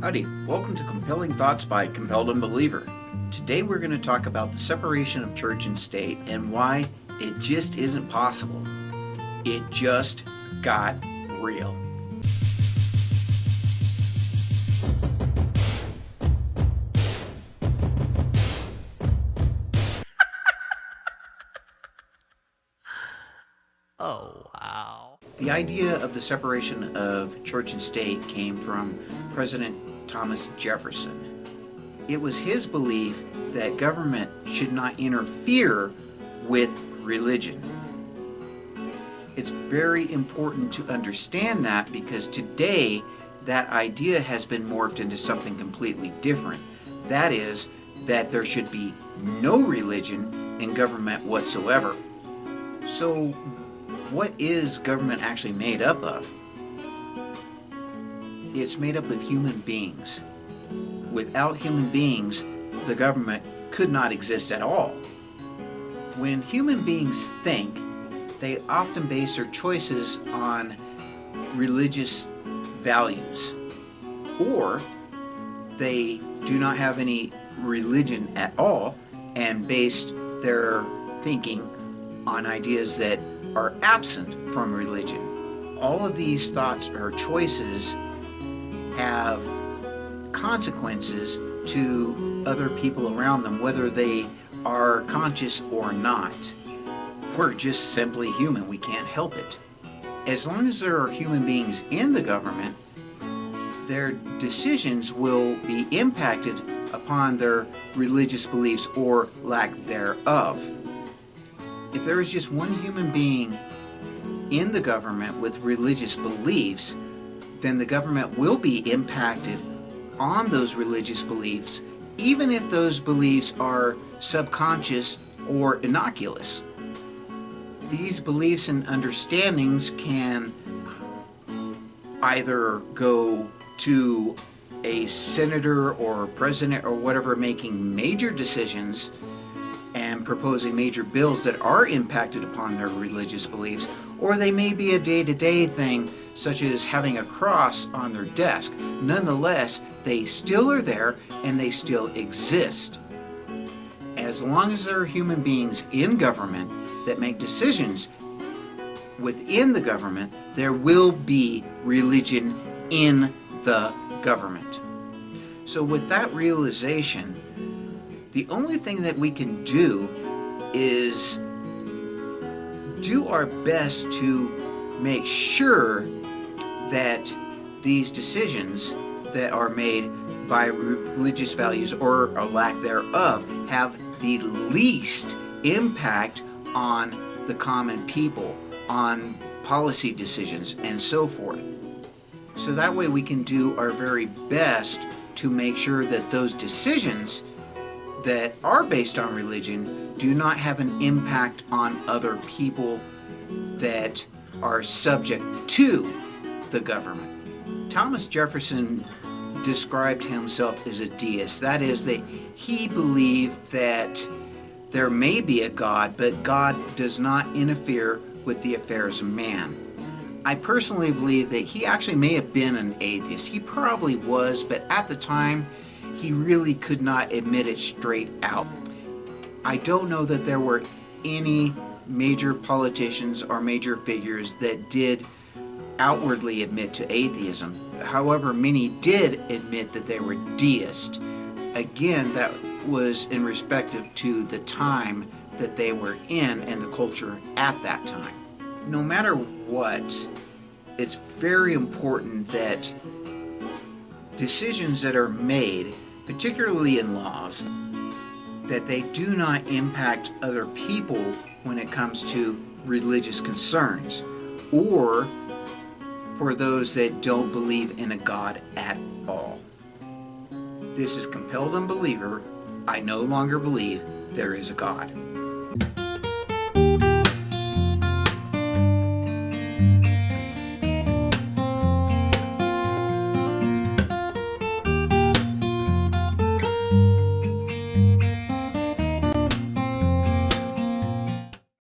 Howdy, welcome to Compelling Thoughts by Compelled Unbeliever. Today we're going to talk about the separation of church and state and why it just isn't possible. It just got real. Oh, wow. The idea of the separation of church and state came from President Thomas Jefferson. It was his belief that government should not interfere with religion. It's very important to understand that because today that idea has been morphed into something completely different. That is, that there should be no religion in government whatsoever. So, what is government actually made up of? It's made up of human beings. Without human beings, the government could not exist at all. When human beings think, they often base their choices on religious values, or they do not have any religion at all and based their thinking on ideas that are absent from religion. All of these thoughts or choices have consequences to other people around them, whether they are conscious or not. We're just simply human. We can't help it. As long as there are human beings in the government, their decisions will be impacted upon their religious beliefs or lack thereof. If there is just one human being in the government with religious beliefs, then the government will be impacted on those religious beliefs, even if those beliefs are subconscious or innocuous. These beliefs and understandings can either go to a senator or president or whatever making major decisions and proposing major bills that are impacted upon their religious beliefs, or they may be a day-to-day thing, such as having a cross on their desk. Nonetheless, they still are there and they still exist. As long as there are human beings in government that make decisions within the government, there will be religion in the government. So with that realization, the only thing that we can do is do our best to make sure that these decisions that are made by religious values or a lack thereof have the least impact on the common people, on policy decisions, and so forth. So that way we can do our very best to make sure that those decisions that are based on religion do not have an impact on other people that are subject to the government. Thomas Jefferson described himself as a deist. That is, that he believed that there may be a God, but God does not interfere with the affairs of man. I personally believe that he actually may have been an atheist. He probably was, but at the time, he really could not admit it straight out. I don't know that there were any major politicians or major figures that did outwardly admit to atheism. However, many did admit that they were deists. Again, that was in respect to the time that they were in and the culture at that time. No matter what, it's very important that decisions that are made, particularly in laws, that they do not impact other people when it comes to religious concerns, or for those that don't believe in a God at all. This is Compelled Unbeliever. I no longer believe there is a God.